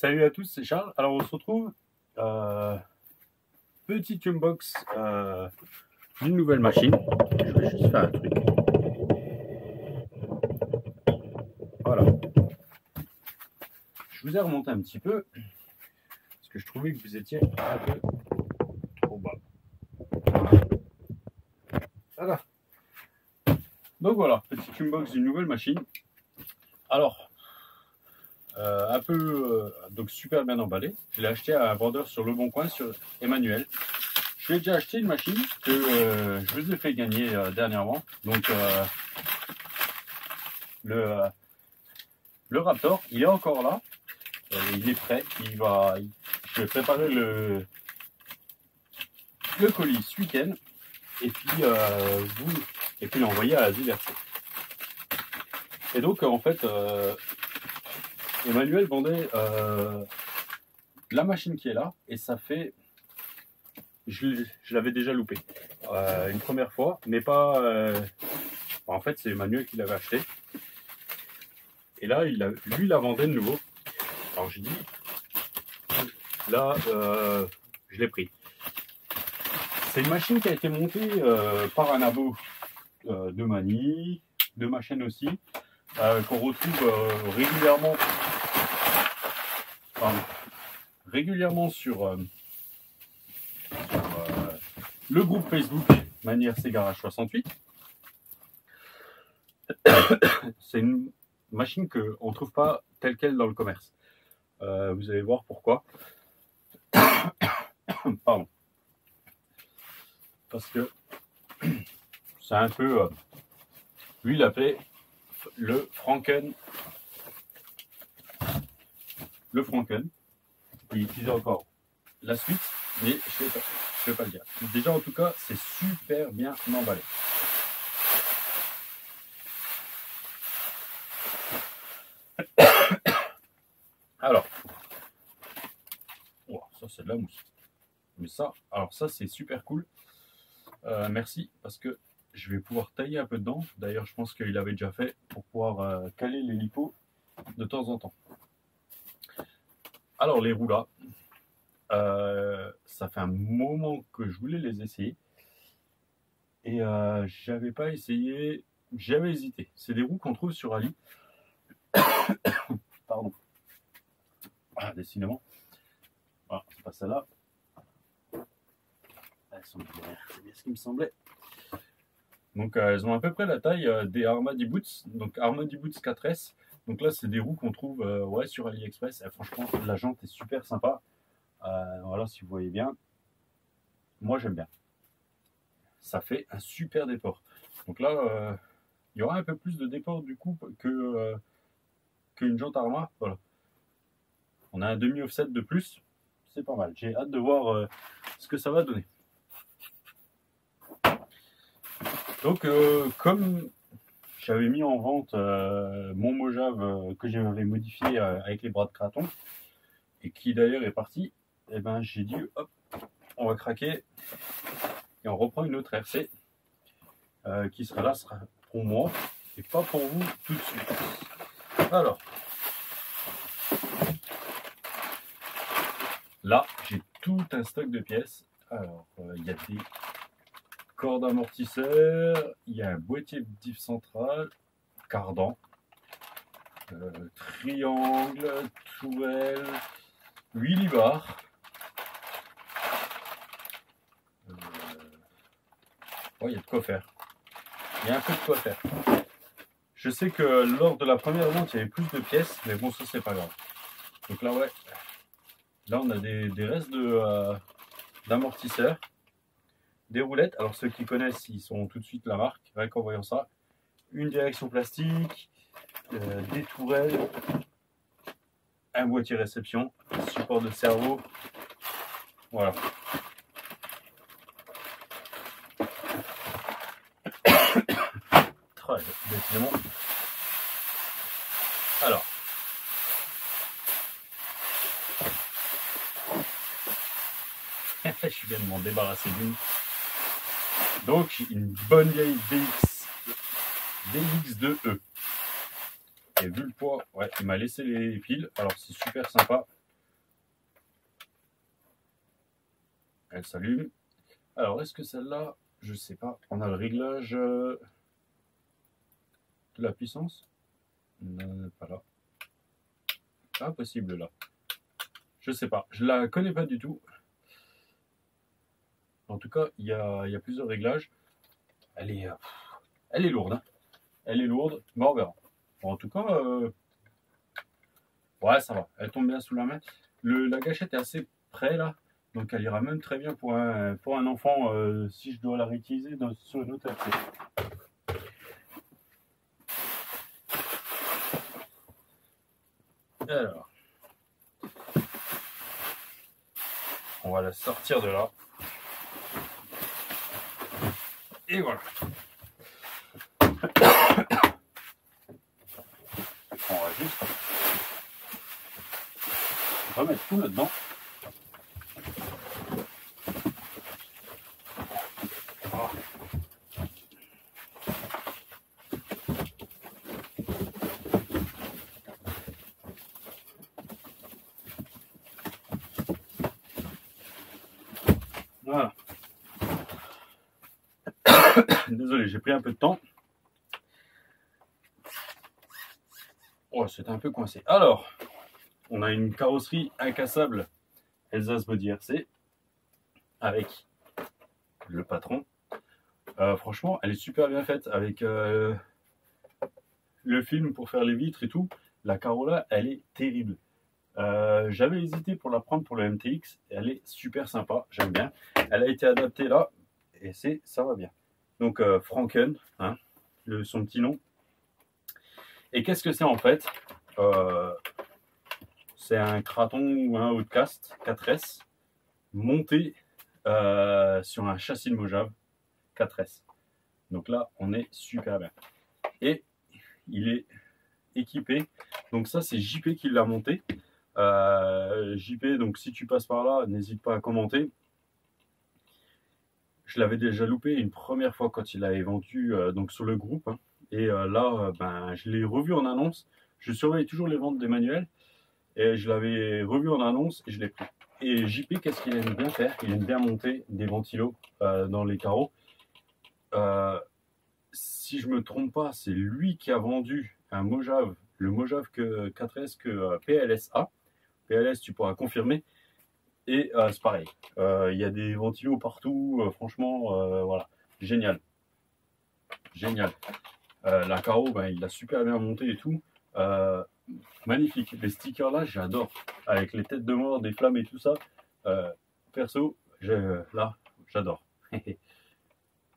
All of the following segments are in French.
Salut à tous, c'est Charles. Alors on se retrouve, petit unbox d'une nouvelle machine. Je vais juste faire un truc. Voilà. Je vous ai remonté un petit peu parce que je trouvais que vous étiez un peu trop bas. Voilà. Donc voilà, petit unbox d'une nouvelle machine. Alors, donc super bien emballé. Je l'ai acheté à un vendeur sur Le Bon Coin, sur Emmanuel. Je l'ai déjà acheté une machine que je vous ai fait gagner dernièrement. Donc le Raptor, il est encore là. Il est prêt. Je vais préparer le colis ce week-end et puis l'envoyer à Asie Verso. Et donc en fait, Emmanuel vendait la machine qui est là et ça fait, je l'avais déjà loupé une première fois, mais pas. En fait, c'est Emmanuel qui l'avait acheté. Et là, lui, il la vendait de nouveau. Alors j'ai dit, là, je l'ai pris. C'est une machine qui a été montée par un abo de Mani, de ma chaîne aussi, qu'on retrouve régulièrement sur le groupe Facebook Mani RC Garage 68. C'est une machine qu'on ne trouve pas telle qu'elle dans le commerce. Vous allez voir pourquoi. Pardon. Parce que c'est un peu... lui, il l'appelait le Franken. Le Franken. Il utilisait encore la suite, mais je ne vais pas le dire. Déjà, en tout cas, c'est super bien emballé. Alors, oh, ça c'est de la mousse. Mais ça, alors ça c'est super cool. Merci parce que je vais pouvoir tailler un peu dedans. D'ailleurs, je pense qu'il avait déjà fait pour pouvoir caler les lipos de temps en temps. Alors les roues là, ça fait un moment que je voulais les essayer et j'avais pas essayé, j'avais hésité. C'est des roues qu'on trouve sur Ali. Pardon. Ah, décidément. Voilà, c'est pas celle-là. Elles sont bien, c'est bien ce qui me semblait. Donc elles ont à peu près la taille des Armady Boots, donc Armady Boots 4S. Donc là c'est des roues qu'on trouve ouais, sur AliExpress. Et franchement la jante est super sympa. Voilà, si vous voyez bien. Moi j'aime bien. Ça fait un super déport. Donc là il y aura un peu plus de déport du coup qu'une jante Arma. Voilà. On a un demi-offset de plus. C'est pas mal. J'ai hâte de voir ce que ça va donner. Donc, comme j'avais mis en vente mon Mojave que j'avais modifié avec les bras de Kraton, et qui d'ailleurs est parti, et ben j'ai dit hop, on va craquer et on reprend une autre RC qui sera là, sera pour moi et pas pour vous tout de suite. Alors, là j'ai tout un stock de pièces. Alors, il y a des cordes amortisseurs, il y a un boîtier de diff central, cardan, triangle, tourelle, 8 libars. Ouais, il y a de quoi faire. Il y a un peu de quoi faire. Je sais que lors de la première vente, il y avait plus de pièces, mais bon, ça c'est pas grave. Donc là, ouais. Là, on a des restes d'amortisseurs. Des roulettes, alors ceux qui connaissent, ils sont tout de suite la marque, rien qu'en voyant ça. Une direction plastique, des tourelles, un boîtier réception, support de cerveau. Voilà. Très décidément. Alors. Je viens de m'en débarrasser d'une. Donc, une bonne vieille DX2E. Et vu le poids, ouais, il m'a laissé les piles. Alors, c'est super sympa. elle s'allume. Alors, est-ce que celle-là, je sais pas, on a le réglage de la puissance? Non, pas là. Pas possible là. Je sais pas, je la connais pas du tout. En tout cas, il y a plusieurs réglages. Elle est lourde, hein. Elle est lourde, mais on verra. Bon, en tout cas, ouais, ça va. Elle tombe bien sous la main. La gâchette est assez près là, donc elle ira même très bien pour un enfant si je dois la réutiliser sur une autre FC. Alors, on va la sortir de là. Et voilà. On va juste remettre tout là-dedans. Voilà. Désolé, j'ai pris un peu de temps. Oh, c'était un peu coincé. Alors, on a une carrosserie incassable Elsace Body RC avec le patron. Franchement, elle est super bien faite avec le film pour faire les vitres et tout. La Carola, elle est terrible. J'avais hésité pour la prendre pour le MTX. Elle est super sympa, j'aime bien. Elle a été adaptée là et ça va bien. Donc Franken, hein, son petit nom. Et qu'est-ce que c'est en fait? C'est un Kraton ou un Outcast 4S monté sur un châssis de Mojave 4S. Donc là, on est super bien. Et il est équipé. Donc ça, c'est JP qui l'a monté. JP, donc si tu passes par là, n'hésite pas à commenter. Je l'avais déjà loupé une première fois quand il l'avait vendu donc sur le groupe. Hein. Et là, ben, je l'ai revu en annonce. Je surveille toujours les ventes des manuels. Et je l'avais revu en annonce et je l'ai pris. Et JP, qu'est-ce qu'il aime bien faire? Il aime bien monter des ventilos dans les carreaux. Si je me trompe pas, c'est lui qui a vendu un Mojave, le Mojave 4S que PLS a. PLS, tu pourras confirmer. Et c'est pareil. Il y a des ventilos partout. Franchement, voilà. Génial. Génial. La carreau, ben, il l'a super bien monté et tout. Magnifique. Les stickers là, j'adore. Avec les têtes de mort, des flammes et tout ça. Perso, là, j'adore.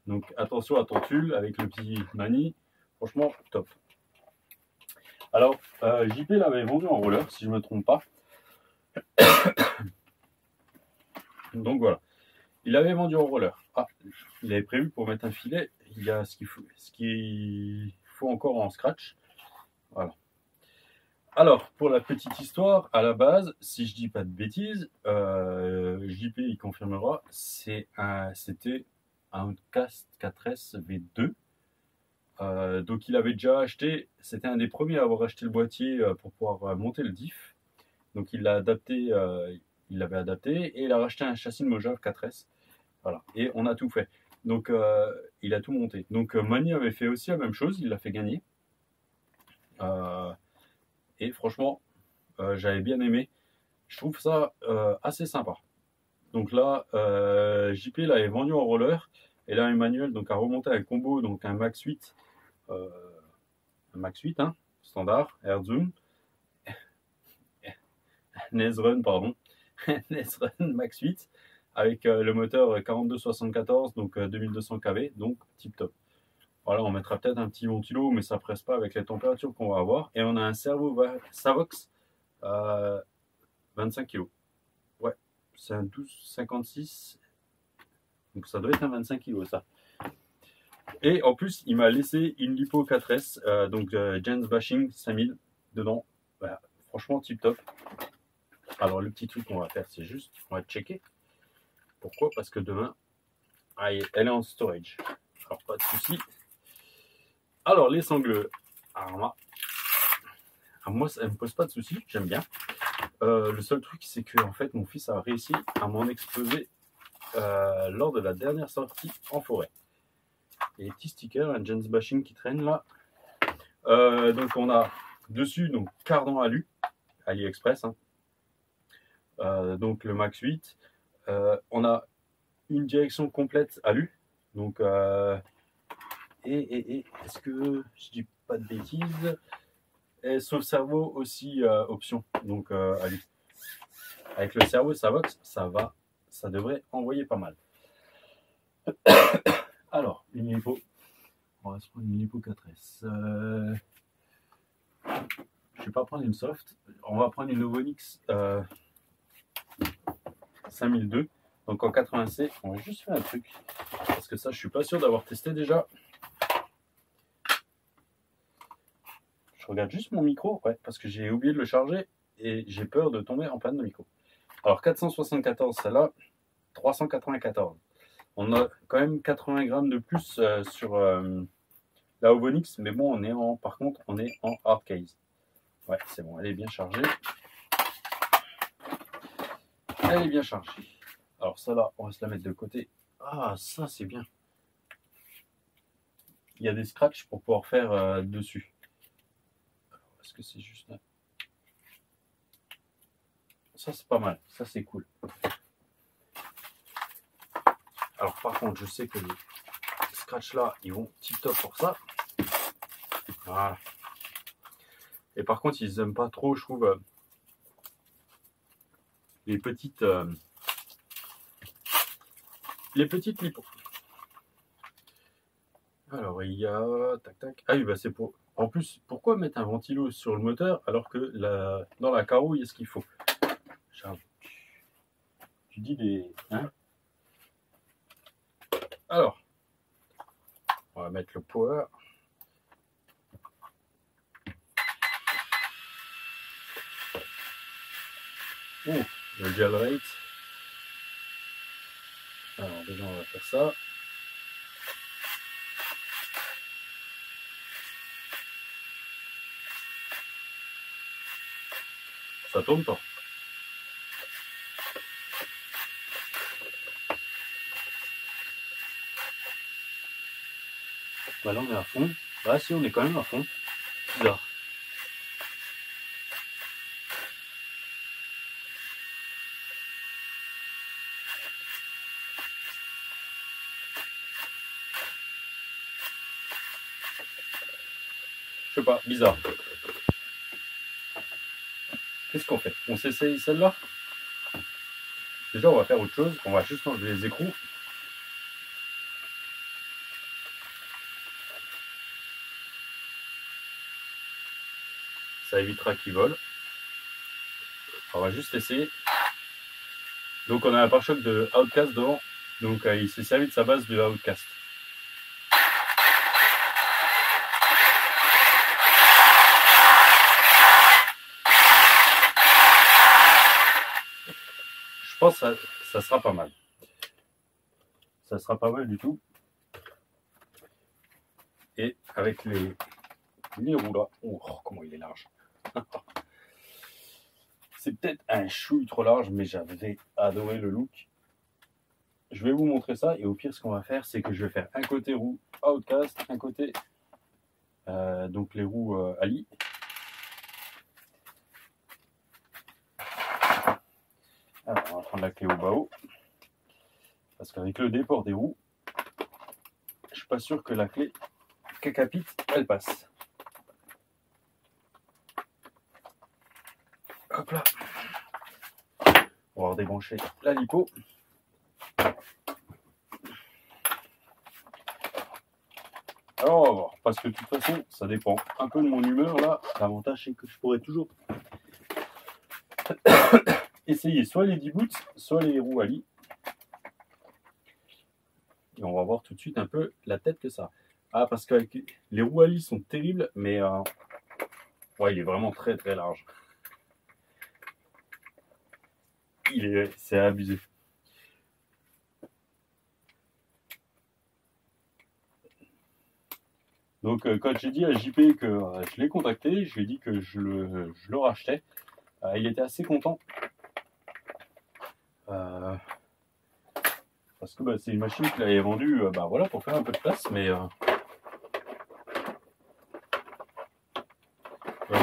Donc attention à ton tulle avec le petit mani. Franchement, top. Alors, JP l'avait vendu en roller, si je ne me trompe pas. Donc voilà. Il avait vendu en roller. Ah, il avait prévu pour mettre un filet. Il y a ce qu'il faut encore en scratch. Voilà. Alors, pour la petite histoire, à la base, si je dis pas de bêtises, JP il confirmera, c'était un Outcast 4S V2. Donc il avait déjà acheté, c'était un des premiers à avoir acheté le boîtier pour pouvoir monter le diff. Donc il l'a adapté, il l'avait adapté et il a racheté un châssis de Mojave 4S. Voilà, et on a tout fait. Donc il a tout monté. Donc Mani avait fait aussi la même chose, il l'a fait gagner. Et franchement, j'avais bien aimé. Je trouve ça assez sympa. Donc là, JP l'avait vendu en roller. Et là, Emmanuel donc, a remonté un combo, donc un Max 8. Un Max 8, hein, standard, Air Zoom. Nezrun, pardon. Nezrun Max 8. Avec le moteur 4274, donc 2200 kV, donc tip top. Voilà, on mettra peut-être un petit ventilo, mais ça presse pas avec les températures qu'on va avoir. Et on a un servo Savox 25 kg. Ouais, c'est un 12,56. Donc ça doit être un 25 kg ça. Et en plus, il m'a laissé une Lipo 4S, donc Jens Bashing 5000 dedans. Voilà, franchement, tip top. Alors le petit truc qu'on va faire, c'est juste, on va checker. Pourquoi? Parce que demain, elle est en storage. Alors pas de souci. Alors les sangles Arma. Alors, moi, ça ne me pose pas de souci, j'aime bien. Le seul truc, c'est que en fait, mon fils a réussi à m'en exploser lors de la dernière sortie en forêt. Et les petits stickers, un Jens Bashing qui traîne là. Donc on a dessus donc cardan alu, AliExpress, hein. Donc le Max 8. On a une direction complète alu. Donc est-ce que je dis pas de bêtises? Et sauf cerveau aussi option. Donc alu. Avec le cerveau Savox, ça devrait envoyer pas mal. Alors, une lipo. On va se prendre une lipo 4S. Je vais pas prendre une soft. On va prendre une Ovonix 5002. Donc en 80C, on va juste faire un truc. Parce que ça, je suis pas sûr d'avoir testé déjà. Je regarde juste mon micro, ouais, parce que j'ai oublié de le charger et j'ai peur de tomber en panne de micro. Alors 474, celle-là, 394. On a quand même 80 grammes de plus sur la Ovonix, mais bon, par contre, on est en hard case. Ouais, c'est bon, elle est bien chargée. Elle est bien chargée. Alors ça là, on va se la mettre de côté. Ah, ça c'est bien. Il y a des scratchs pour pouvoir faire dessus. Est-ce que c'est juste là? Ça c'est pas mal, ça c'est cool. Alors par contre, je sais que les scratchs là, ils vont tip top pour ça. Voilà. Et par contre, ils aiment pas trop, je trouve, les petites lipos. Alors il y a tac tac. Ah oui, bah c'est pour. En plus, pourquoi mettre un ventilo sur le moteur alors que dans la carreau il y a ce qu'il faut? Tu dis des. Hein? Alors, on va mettre le power. Oh, le gel rate. Alors déjà on va faire ça. Ça tourne pas. Bah là on est à fond. Bah si, on est quand même à fond. Bizarre. Je sais pas, bizarre. Qu'est-ce qu'on fait? On s'essaye celle-là? Déjà on va faire autre chose. On va juste enlever les écrous. Ça évitera qu'ils volent. On va juste essayer. Donc on a un pare-choc de Outcast devant. Donc il s'est servi de sa base de Outcast. Je pense que ça sera pas mal. Ça sera pas mal du tout. Et avec les roues là. Oh, comment il est large. C'est peut-être un chouille trop large, mais j'avais adoré le look. Je vais vous montrer ça et au pire, ce qu'on va faire, c'est que je vais faire un côté roue Outcast, un côté donc les roues Ali. Alors, on va prendre la clé au bas haut parce qu'avec le déport des roues, je suis pas sûr que la clé Kakapit elle passe. Hop là. On va redébrancher la lipo. Alors on va voir, parce que de toute façon, ça dépend un peu de mon humeur là. L'avantage c'est que je pourrais toujours essayer soit les 10 boots, soit les roues Ali. Et on va voir tout de suite un peu la tête que ça a. Ah, parce que les roues Ali sont terribles, mais ouais, il est vraiment très très large. C'est abusé. Donc quand j'ai dit à JP que je l'ai contacté, je lui ai dit que je le rachetais. Il était assez content. Parce que bah, c'est une machine qu'il avait vendue bah, voilà, pour faire un peu de place, mais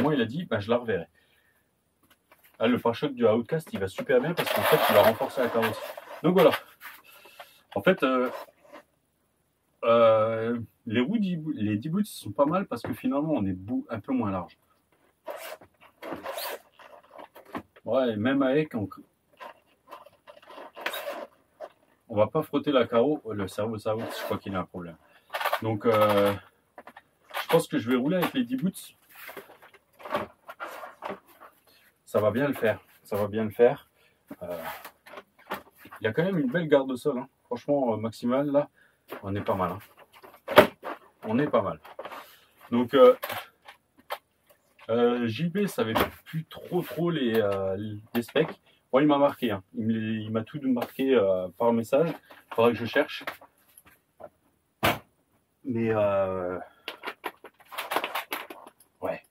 moi il a dit bah, je la reverrai. Ah, le pare-choc du Outcast il va super bien parce qu'en fait il va renforcer la carrosserie. Donc voilà. En fait, les roues les 10 boots sont pas mal parce que finalement on est un peu moins large. Ouais, même avec, on va pas frotter la carreau. Le cerveau, ça, je crois qu'il a un problème. Donc, je pense que je vais rouler avec les 10 boots. Ça va bien le faire. Ça va bien le faire. Il y a quand même une belle garde au sol. Hein. Franchement, maximale, là, on est pas mal. Hein. On est pas mal. Donc, JP savait plus trop les specs. Bon, il m'a marqué. Hein. Il m'a tout marqué par message. Il faudra que je cherche. Mais ouais.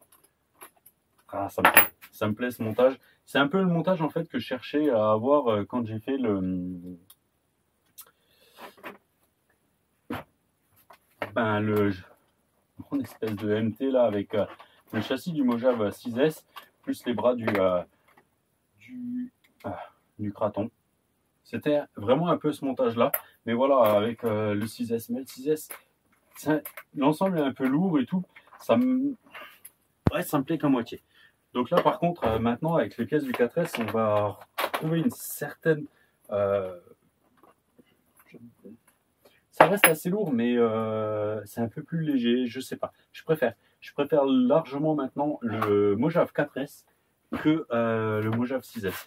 Ah, ça me plaît ce montage. C'est un peu le montage en fait que je cherchais à avoir quand j'ai fait mon espèce de MT là avec le châssis du Mojave 6S plus les bras du Kraton. C'était vraiment un peu ce montage là, mais voilà avec le 6S. Mais le 6S, l'ensemble est un peu lourd et tout. Ça me plaît qu'à moitié. Donc là, par contre, maintenant, avec les pièces du 4S, on va trouver une certaine... ça reste assez lourd, mais c'est un peu plus léger, je sais pas. Je préfère largement maintenant le Mojave 4S que le Mojave 6S.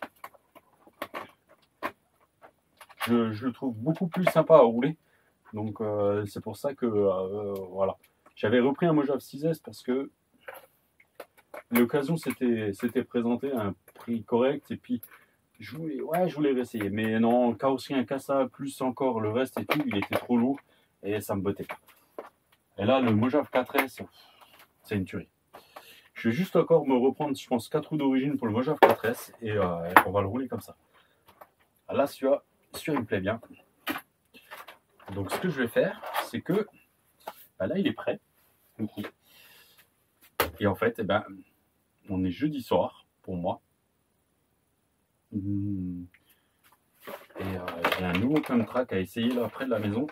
Je le trouve beaucoup plus sympa à rouler. Donc c'est pour ça que voilà. J'avais repris un Mojave 6S parce que l'occasion s'était présentée à un prix correct et puis je voulais réessayer. Mais non, carrosserie incassable, plus encore le reste et tout, il était trop lourd et ça me bottait pas. Et là, le Mojave 4S, c'est une tuerie. Je vais juste encore me reprendre, je pense, 4 roues d'origine pour le Mojave 4S et on va le rouler comme ça. Là, celui-là, il me plaît bien. Donc, ce que je vais faire, c'est que bah là, il est prêt. Et en fait, on est jeudi soir pour moi. Et j'ai un nouveau pump track à essayer là près de la maison.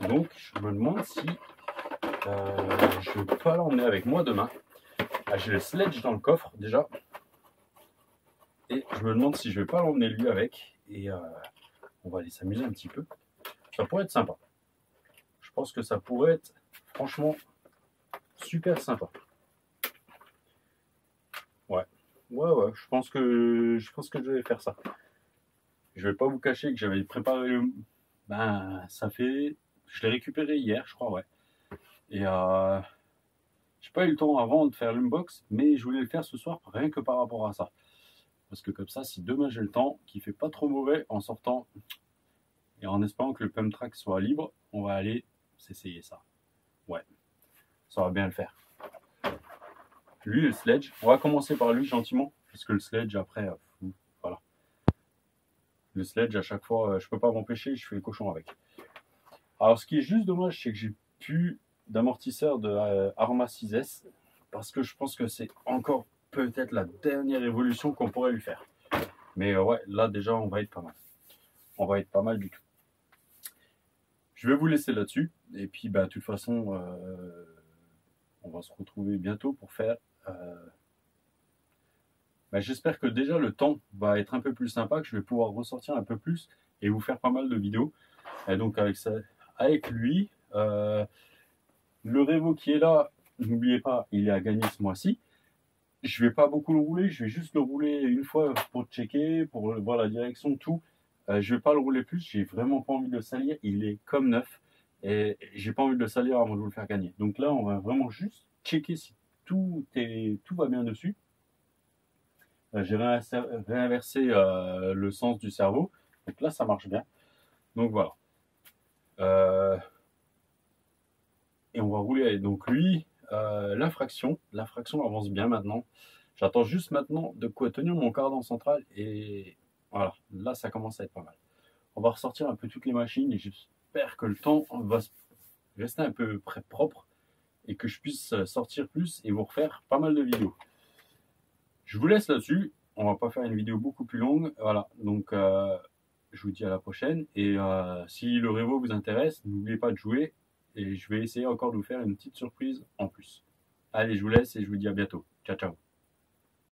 Donc, je me demande si je peux pas l'emmener avec moi demain. J'ai le sledge dans le coffre déjà. Et je me demande si je vais pas l'emmener lui avec. Et on va aller s'amuser un petit peu. Ça pourrait être sympa. Je pense que ça pourrait être franchement super sympa. Ouais. Je pense que je vais faire ça. Je vais pas vous cacher que j'avais préparé le. Je l'ai récupéré hier, je crois, ouais. Et j'ai pas eu le temps avant de faire l'unbox, mais je voulais le faire ce soir rien que par rapport à ça. Parce que comme ça, si demain j'ai le temps, qu'il fait pas trop mauvais en sortant et en espérant que le pump track soit libre, on va aller s'essayer ça. Ouais, ça va bien le faire. Lui, le sledge, on va commencer par lui gentiment, puisque le sledge après, voilà. Le sledge à chaque fois, je peux pas m'empêcher, je fais le cochon avec. Alors ce qui est juste dommage, c'est que j'ai plus d'amortisseur de Arma 6S, parce que je pense que c'est encore peut-être la dernière évolution qu'on pourrait lui faire. Mais ouais, là déjà on va être pas mal. On va être pas mal du tout. Je vais vous laisser là-dessus. Et puis de toute façon, on va se retrouver bientôt pour faire... j'espère que déjà le temps va être un peu plus sympa, que je vais pouvoir ressortir un peu plus et vous faire pas mal de vidéos. Et donc avec lui, le Revo qui est là, n'oubliez pas, il est à gagner ce mois-ci. Je vais pas beaucoup le rouler, je vais juste le rouler une fois pour checker, pour voir la direction, tout. Je vais pas le rouler plus, j'ai vraiment pas envie de le salir. Il est comme neuf et j'ai pas envie de le salir avant de vous le faire gagner. Donc là, on va vraiment juste checker si tout va bien dessus. J'ai réinversé le sens du cerveau. Donc là, ça marche bien. Donc voilà. Et on va rouler. Donc lui, la fraction avance bien maintenant. J'attends juste maintenant de quoi tenir mon cardan central. Et voilà, là, ça commence à être pas mal. On va ressortir un peu toutes les machines et j'espère que le temps va rester un peu propre et que je puisse sortir plus et vous refaire pas mal de vidéos. Je vous laisse là-dessus. On va pas faire une vidéo beaucoup plus longue. Voilà, donc je vous dis à la prochaine. Et si le Revo vous intéresse, n'oubliez pas de jouer. Et je vais essayer encore de vous faire une petite surprise en plus. Allez, je vous laisse et je vous dis à bientôt. Ciao, ciao.